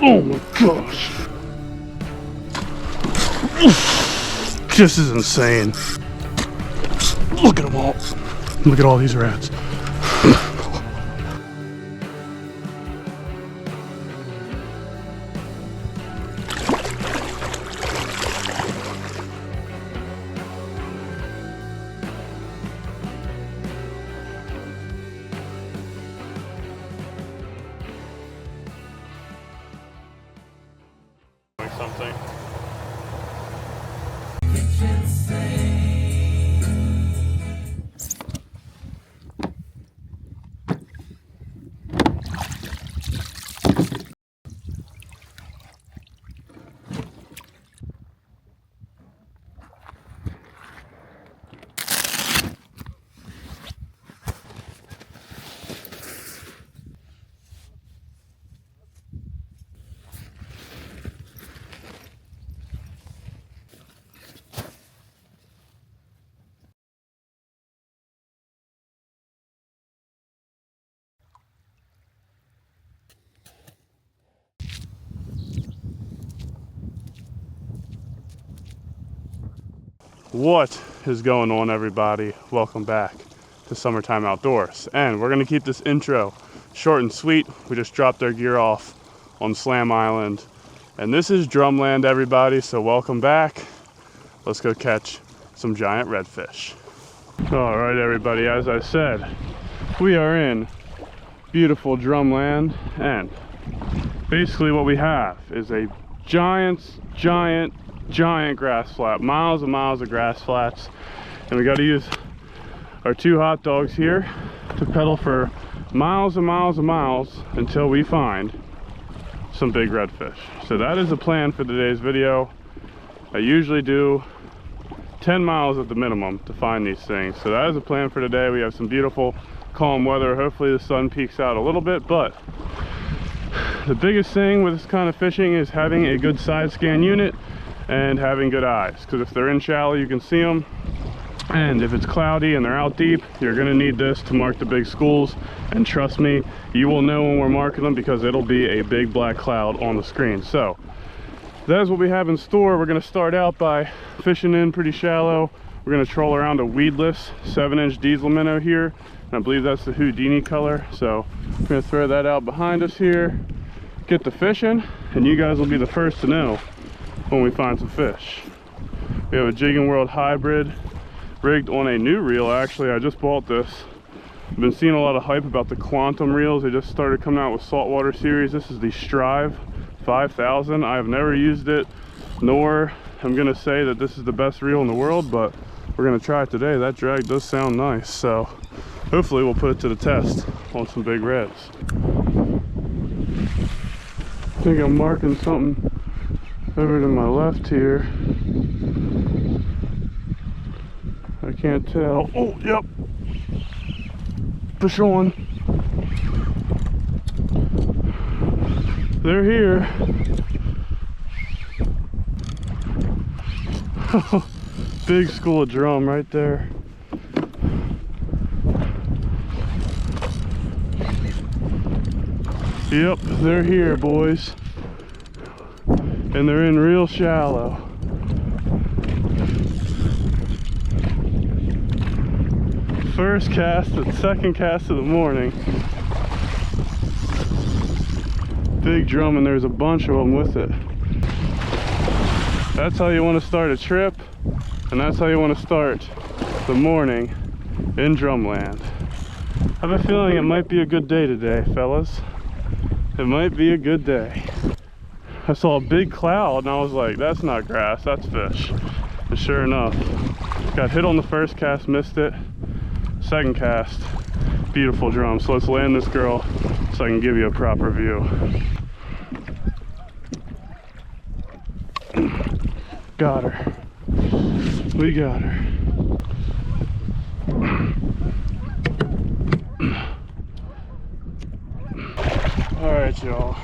Oh my gosh. This is insane. Look at them all. Look at all these rats. Something. What is going on, everybody? Welcome back to Summertime Outdoors, and we're gonna keep this intro short and sweet. We just dropped our gear off on Slam Island, and this is drumland, everybody, so welcome back. Let's go catch some giant redfish. All right, everybody, as I said, we are in beautiful drumland, and basically what we have is a giant grass flat, miles and miles of grass flats, and we got to use our two hot dogs here to pedal for miles and miles and miles until we find some big redfish. So that is the plan for today's video. I usually do 10 miles at the minimum to find these things, so that is the plan for today. We have some beautiful calm weather. Hopefully the sun peeks out a little bit, but the biggest thing with this kind of fishing is having a good side scan unit and having good eyes, because if they're in shallow you can see them, and if it's cloudy and they're out deep, you're going to need this to mark the big schools. And trust me, you will know when we're marking them because it'll be a big black cloud on the screen. So that is what we have in store. We're going to start out by fishing in pretty shallow. We're going to troll around a weedless 7-inch diesel minnow here, and I believe that's the Houdini color. So we're going to throw that out behind us here, get the fishing, and you guys will be the first to know when we find some fish. We have a Jigging World hybrid rigged on a new reel. Actually, I just bought this. I've been seeing a lot of hype about the quantum reels. They just started coming out with saltwater series. This is the Strive 5000. I have never used it, nor I'm gonna say that this is the best reel in the world, but we're gonna try it today. That drag does sound nice, so hopefully we'll put it to the test on some big reds. I think I'm marking something over to my left here. I can't tell. Oh, yep. Fish on. They're here. Big school of drum right there. Yep, they're here, boys. And they're in real shallow. First cast and second cast of the morning. Big drum, and there's a bunch of them with it. That's how you want to start a trip, and that's how you want to start the morning in drumland. I have a feeling it might be a good day today, fellas. It might be a good day. I saw a big cloud and I was like, that's not grass, that's fish. And sure enough, got hit on the first cast, missed it. Second cast, beautiful drum. So let's land this girl so I can give you a proper view. Got her. We got her. All right, y'all.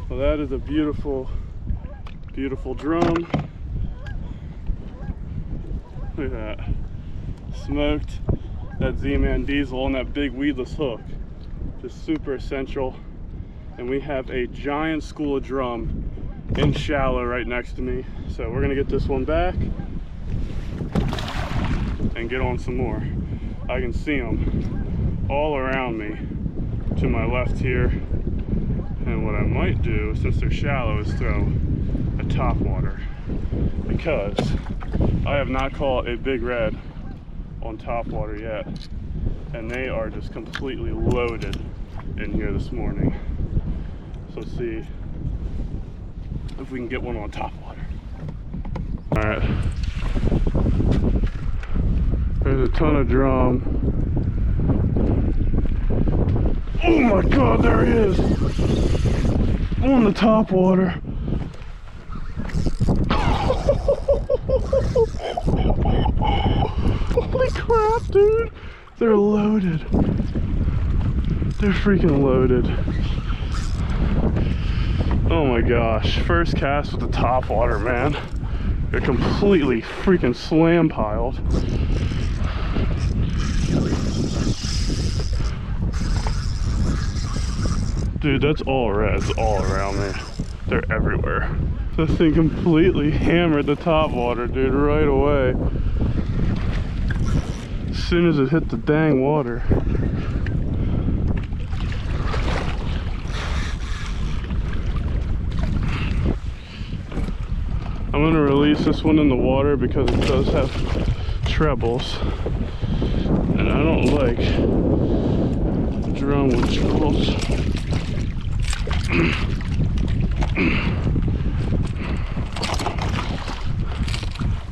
Well, that is a beautiful, beautiful drum. Look at that. Smoked that Zman diesel on that big weedless hook. Just super essential. and we have a giant school of drum in shallow right next to me. So we're gonna get this one back and get on some more. I can see them all around me to my left here. And what I might do, since they're shallow, is throw a topwater, because I have not caught a big red on topwater yet, and they are just completely loaded in here this morning. So let's see if we can get one on topwater. All right, there's a ton of drum. Oh my God, there he is on the topwater. Holy crap, dude! They're loaded. They're freaking loaded. Oh my gosh, first cast with the topwater, man. They're completely freaking slam piled. Dude, that's all reds all around me. They're everywhere. This thing completely hammered the topwater, dude, right away. As soon as it hit the dang water. I'm gonna release this one in the water because it does have trebles. And I don't like drum with trebles.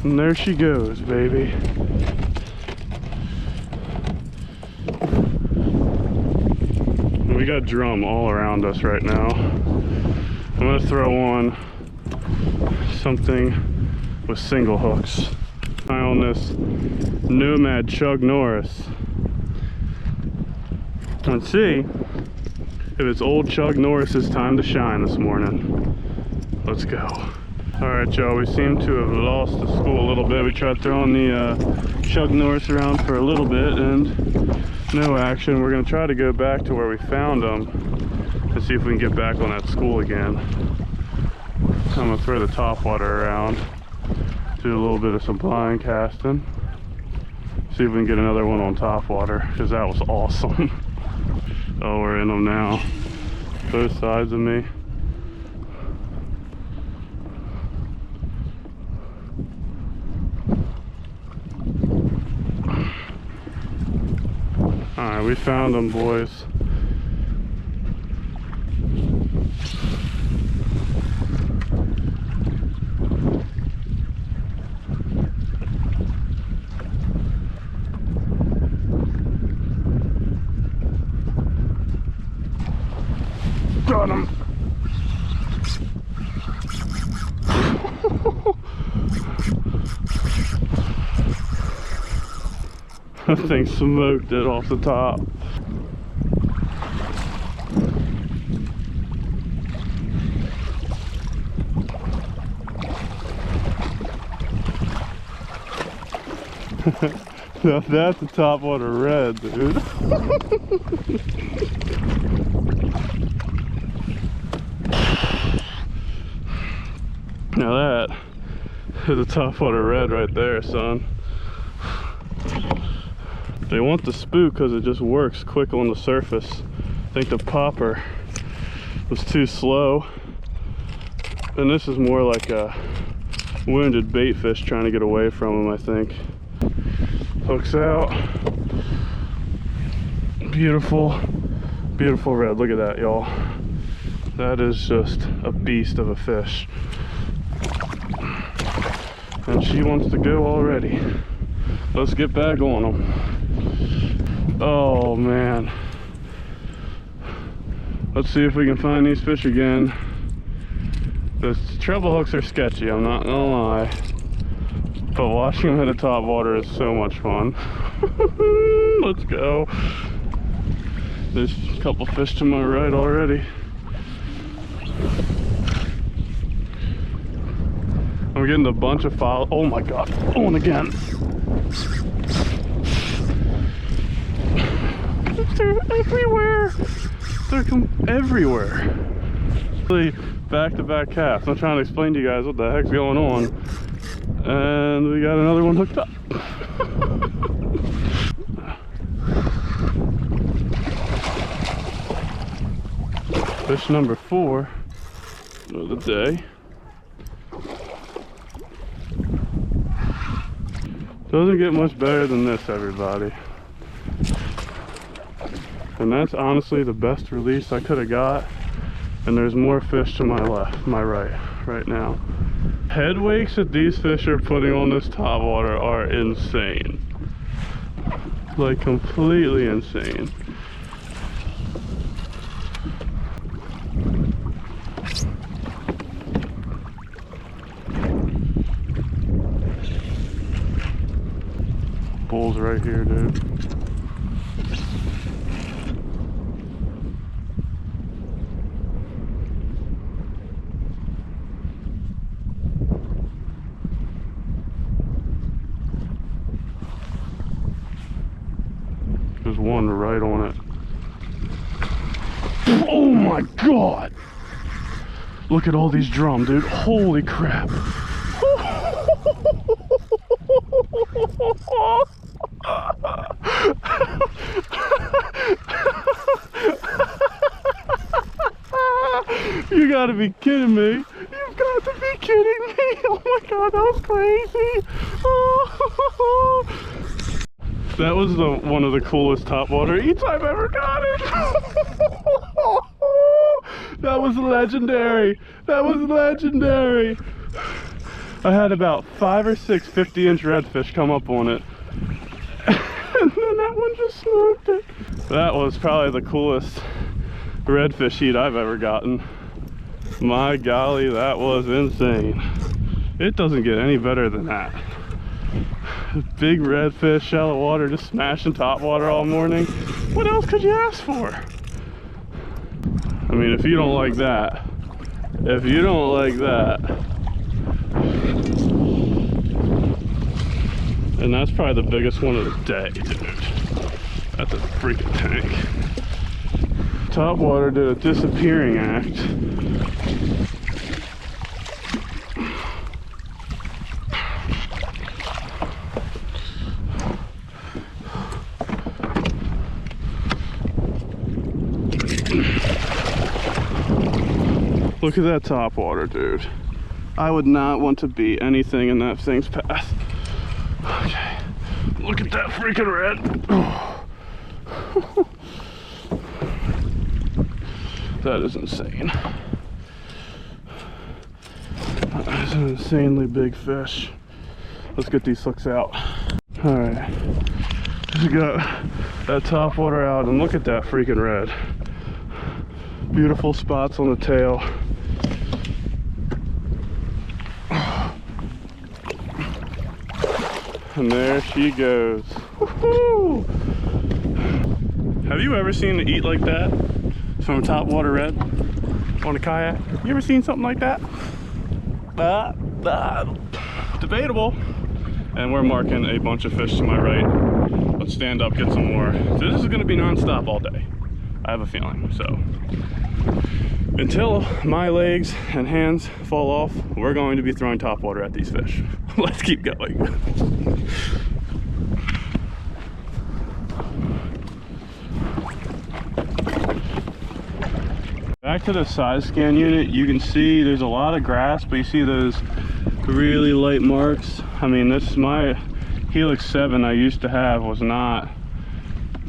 And there she goes, baby. We got drum all around us right now. I'm gonna throw on something with single hooks. Eye on this Nomad Chug Norris. Let's see if it's old Chug Norris's time to shine this morning. Let's go. All right, y'all, we seem to have lost the school a little bit. We tried throwing the Chug Norris around for a little bit and no action. We're gonna try to go back to where we found them and see if we can get back on that school again. I'm gonna throw the topwater around, do a little bit of some blind casting, see if we can get another one on topwater, because that was awesome. Oh, we're in them now, both sides of me. All right, we found them, boys. Got him. That thing smoked it off the top. Now that's a topwater red, dude. Now that is a topwater red right there, son. They want the spook because it just works quick on the surface. I think the popper was too slow. And this is more like a wounded bait fish trying to get away from him, I think. Hooks out. Beautiful, beautiful red. Look at that, y'all. That is just a beast of a fish. And she wants to go already. Let's get back on them. Oh man. Let's see if we can find these fish again. The treble hooks are sketchy, I'm not gonna lie. But watching them at the top water is so much fun. Let's go. There's a couple fish to my right already. I'm getting a bunch of follow. Oh my god, on again. They're everywhere. They're everywhere. Really back-to-back casts. I'm trying to explain to you guys what the heck's going on. And we got another one hooked up. Fish number 4 of the day. Doesn't get much better than this, everybody. And that's honestly the best release I could have got. And there's more fish to my left, my right now. Head wakes that these fish are putting on this topwater are insane. Like completely insane. Bulls right here, dude. There's one right on it. Oh my god! Look at all these drum, dude. Holy crap. You gotta be kidding me. You've got to be kidding me. Oh my god, that was crazy. Oh. That was one of the coolest topwater eats I've ever gotten. That was legendary. That was legendary. I had about 5 or 6 50-inch redfish come up on it. And then that one just smoked it. That was probably the coolest redfish eat I've ever gotten. My golly, that was insane. It doesn't get any better than that. Big redfish, shallow water, just smashing topwater all morning. What else could you ask for? I mean, if you don't like that, and that's probably the biggest one of the day, dude. That's a freaking tank. Topwater did a disappearing act. Look at that topwater, dude. I would not want to be anything in that thing's path. Okay, look at that freaking red. Oh. That is insane. That is an insanely big fish. Let's get these hooks out. All right, just got that topwater out, and look at that freaking red. Beautiful spots on the tail. And there she goes. Woohoo! Have you ever seen it eat like that from a topwater red on a kayak? You ever seen something like that? Debatable. And we're marking a bunch of fish to my right. Let's stand up, get some more. So this is going to be non-stop all day, I have a feeling. So until my legs and hands fall off, we're going to be throwing topwater at these fish. Let's keep going. Back to the size scan unit, you can see there's a lot of grass, but you see those really light marks. I mean, this, my Helix 7 I used to have was not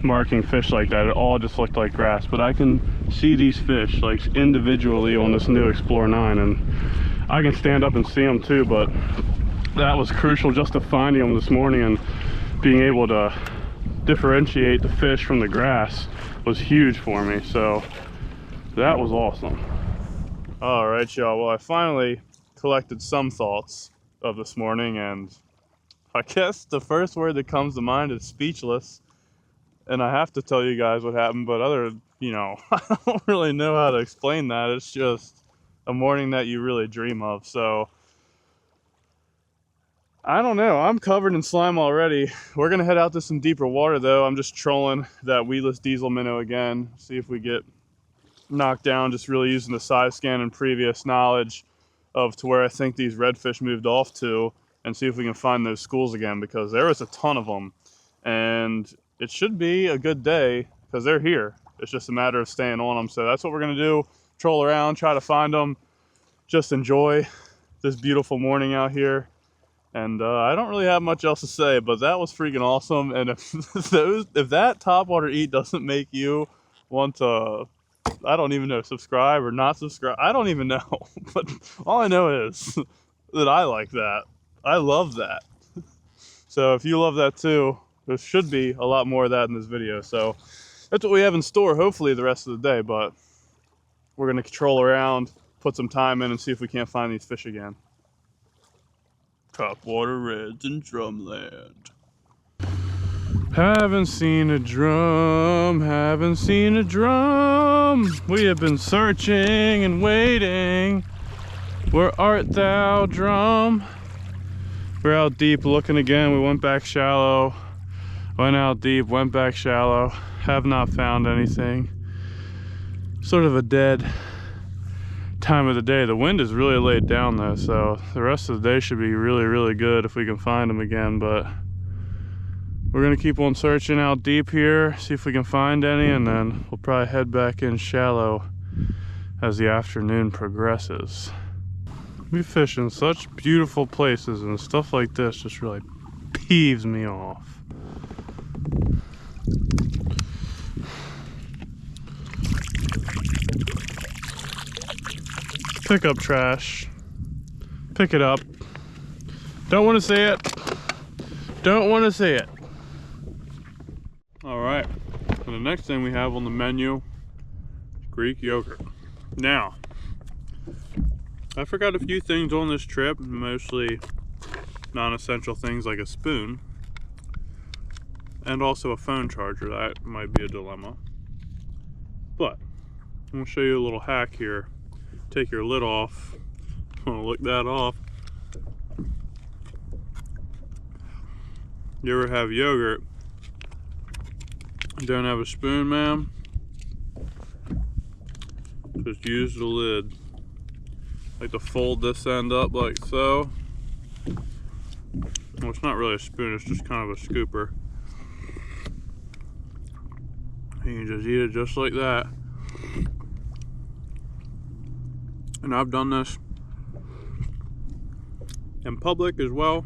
marking fish like that. It all just looked like grass, but I can see these fish like individually on this new Xplore 9, and I can stand up and see them too. But that was crucial just to finding them this morning, and being able to differentiate the fish from the grass was huge for me. So that was awesome. All right, y'all, well, I finally collected some thoughts of this morning, and I guess the first word that comes to mind is speechless. And I have to tell you guys what happened, but I don't really know how to explain that. It's just a morning that you really dream of. So I don't know, I'm covered in slime already. We're gonna head out to some deeper water though. I'm just trolling that weedless diesel minnow again, see if we get knock down, just really using the side scan and previous knowledge of to where I think these redfish moved off to, and see if we can find those schools again, because there was a ton of them. And it should be a good day because they're here. It's just a matter of staying on them. So that's what we're gonna do. Troll around, try to find them, just enjoy this beautiful morning out here. And I don't really have much else to say, but that was freaking awesome. And if that topwater eat doesn't make you want to, I don't even know, subscribe or not subscribe, I don't even know. But all I know is that I like that. I love that. So if you love that too, there should be a lot more of that in this video. So that's what we have in store, hopefully the rest of the day. But we're gonna troll around, put some time in, and see if we can't find these fish again. Topwater reds in drumland. Haven't seen a drum, haven't seen a drum. We have been searching and waiting. Where art thou, drum? We're out deep looking again. We went back shallow, went out deep, went back shallow. Have not found anything. Sort of a dead time of the day. The wind is really laid down though, so the rest of the day should be really good if we can find them again. But we're gonna keep on searching out deep here, see if we can find any, and then we'll probably head back in shallow as the afternoon progresses. We fish in such beautiful places, and stuff like this just really peeves me off. Pick up trash. Pick it up. Don't want to see it. Don't want to see it. All right. And the next thing we have on the menu is Greek yogurt. Now, I forgot a few things on this trip, mostly non-essential things like a spoon and also a phone charger. That might be a dilemma. But I'm going to show you a little hack here. Take your lid off. I'm gonna lick that off. You ever have yogurt, don't have a spoon, ma'am? Just use the lid. Like to fold this end up like so. Well, it's not really a spoon, it's just kind of a scooper. And you just eat it just like that. And I've done this in public as well.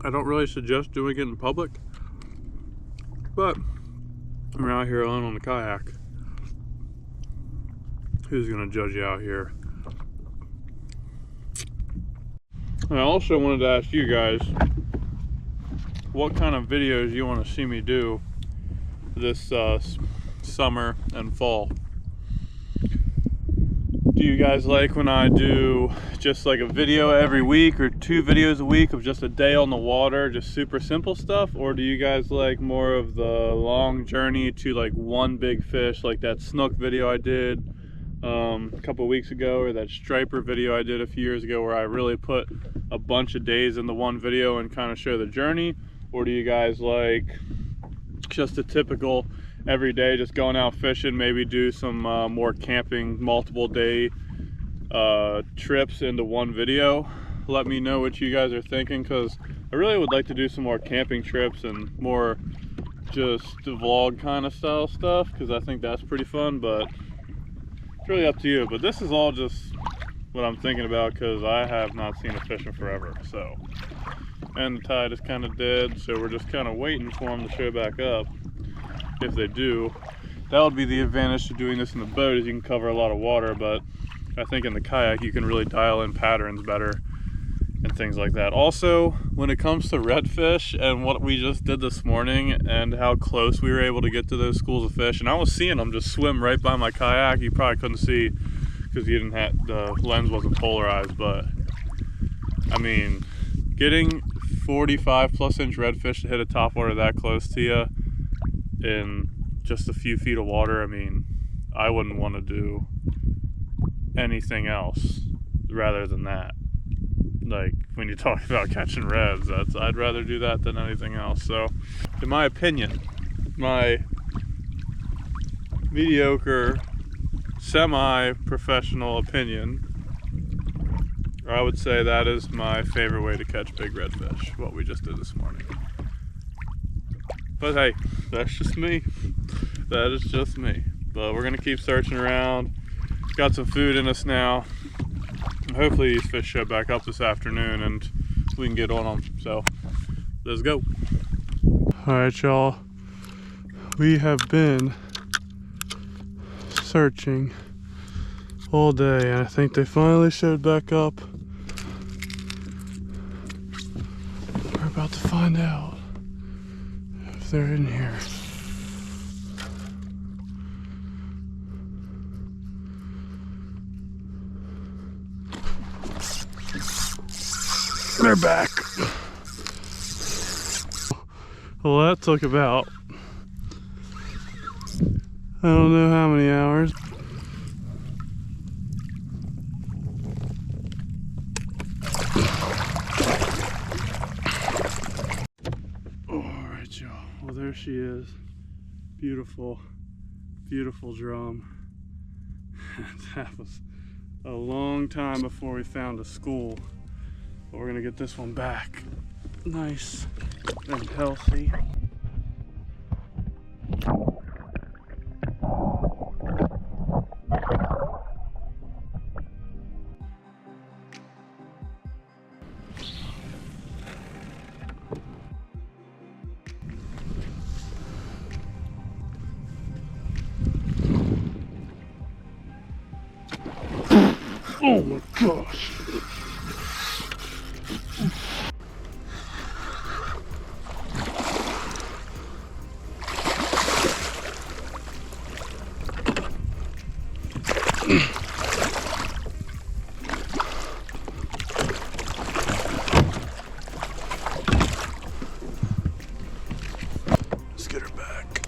I don't really suggest doing it in public, but we're out here alone on the kayak. Who's gonna judge you out here? And I also wanted to ask you guys what kind of videos you want to see me do this summer and fall. Do you guys like when I do just like a video every week or 2 videos a week of just a day on the water, just super simple stuff? Or do you guys like more of the long journey to like one big fish, like that snook video I did a couple weeks ago, or that striper video I did a few years ago, where I really put a bunch of days into one video and kind of show the journey? Or do you guys like just a typical every day, just going out fishing, maybe do some more camping, multiple day trips into one video? Let me know what you guys are thinking, because I really would like to do some more camping trips and more just vlog kind of style stuff, because I think that's pretty fun. But it's really up to you. But this is all just what I'm thinking about, because I have not seen a fish in forever. So, and the tide is kind of dead, so we're just kind of waiting for them to show back up. If they do, that would be the advantage to doing this in the boat, is you can cover a lot of water. But I think in the kayak you can really dial in patterns better and things like that. Also, when it comes to redfish and what we just did this morning and how close we were able to get to those schools of fish, and I was seeing them just swim right by my kayak. You probably couldn't see because you didn't have, the lens wasn't polarized, but I mean, getting 45+ inch redfish to hit a topwater that close to you in just a few feet of water, I mean, I wouldn't want to do anything else rather than that. Like, when you talk about catching reds, I'd rather do that than anything else. So, in my opinion, my mediocre semi-professional opinion, I would say that is my favorite way to catch big redfish, what we just did this morning. But hey, that's just me. That is just me. But we're gonna keep searching around. Got some food in us now. Hopefully these fish show back up this afternoon and we can get on them. So let's go. All right, y'all. We have been searching all day and I think they finally showed back up. We're about to find out if they're in here. They're back. Well, that took about, I don't know how many hours. Alright, y'all. Well, there she is. Beautiful, beautiful drum. That was a long time before we found a school. But we're gonna get this one back nice and healthy. Oh my gosh. Let's get her back.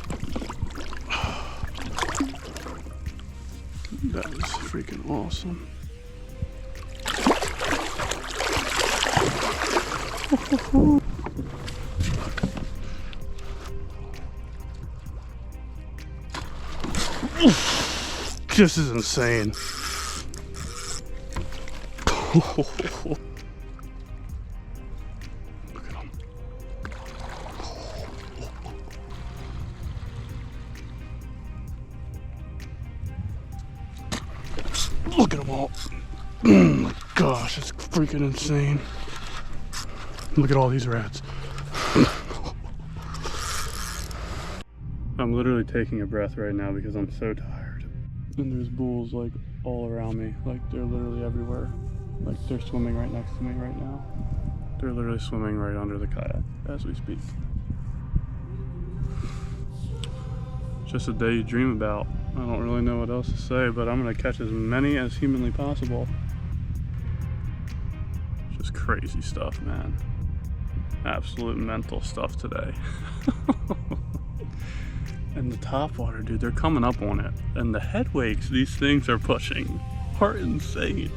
That was freaking awesome. This is insane. Look at him. Look at them all. Oh my gosh, it's freaking insane. Look at all these rats. I'm literally taking a breath right now because I'm so tired. And there's bulls like all around me. Like they're literally everywhere. Like they're swimming right next to me right now. They're literally swimming right under the kayak as we speak. Just a day you dream about. I don't really know what else to say, but I'm gonna catch as many as humanly possible. Just crazy stuff, man. Absolute mental stuff today. And the topwater, dude, they're coming up on it. And the head wakes these things are pushing are insane.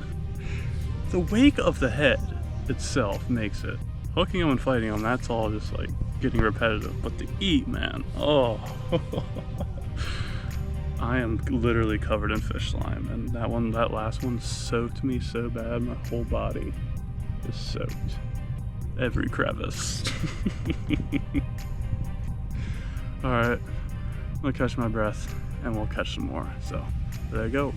The wake of the head itself makes it. Hooking them and fighting them, that's all just like getting repetitive. But the eat, man, oh. I am literally covered in fish slime. And that last one soaked me so bad, my whole body is soaked. Every crevice. All right, I'm gonna catch my breath and we'll catch some more. So there you go.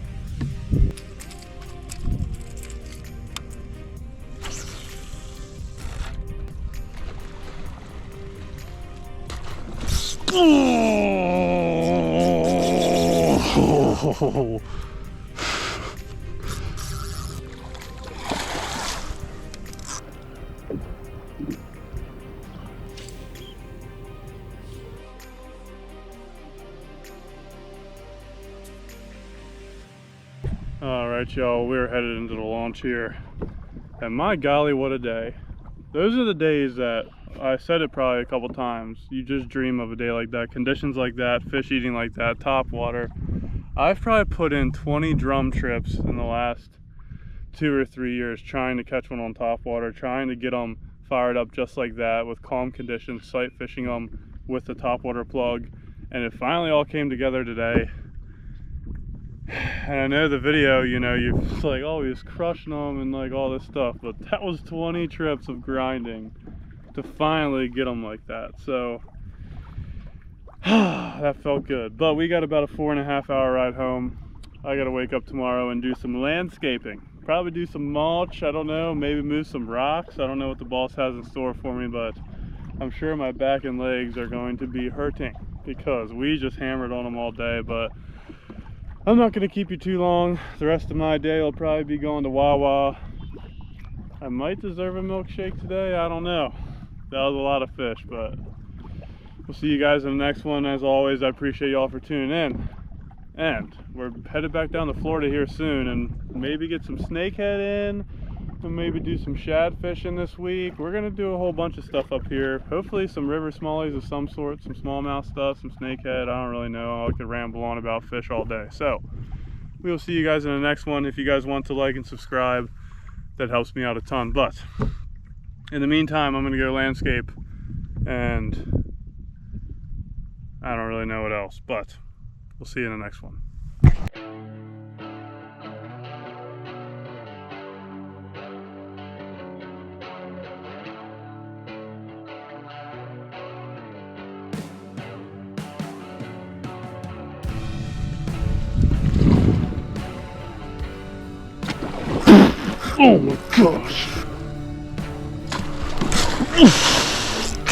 Oh. Alright y'all, we're headed into the launch here. And my golly, what a day. Those are the days that, I said it probably a couple times, you just dream of a day like that. Conditions like that, fish eating like that, top water. I've probably put in 20 drum trips in the last 2 or 3 years trying to catch one on top water, trying to get them fired up just like that with calm conditions, sight fishing them with the top water plug. And it finally all came together today. And I know the video, you know, you're like, oh, he was crushing them and like all this stuff, but that was 20 trips of grinding to finally get them like that. So that felt good. But we got about a 4.5 hour ride home. I gotta wake up tomorrow and do some landscaping. Probably do some mulch, I don't know, maybe move some rocks. I don't know what the boss has in store for me, but I'm sure my back and legs are going to be hurting because we just hammered on them all day. But I'm not going to keep you too long. The rest of my day will probably be going to Wawa. I might deserve a milkshake today, I don't know. That was a lot of fish, but we'll see you guys in the next one. As always, I appreciate y'all for tuning in. And we're headed back down to Florida here soon and maybe get some snakehead in and maybe do some shad fishing this week. We're gonna do a whole bunch of stuff up here. Hopefully some river smallies of some sort, some smallmouth stuff, some snakehead. I don't really know. I could ramble on about fish all day. So we will see you guys in the next one. If you guys want to like and subscribe, that helps me out a ton. But in the meantime, I'm gonna go landscape and I don't really know what else, but we'll see you in the next one. Oh my gosh.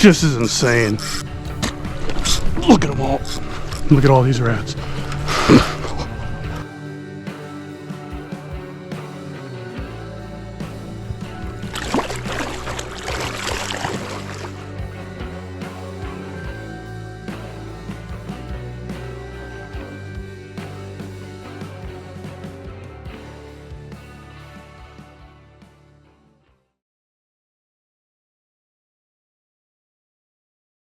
This is insane. Look at them all. Look at all these rats.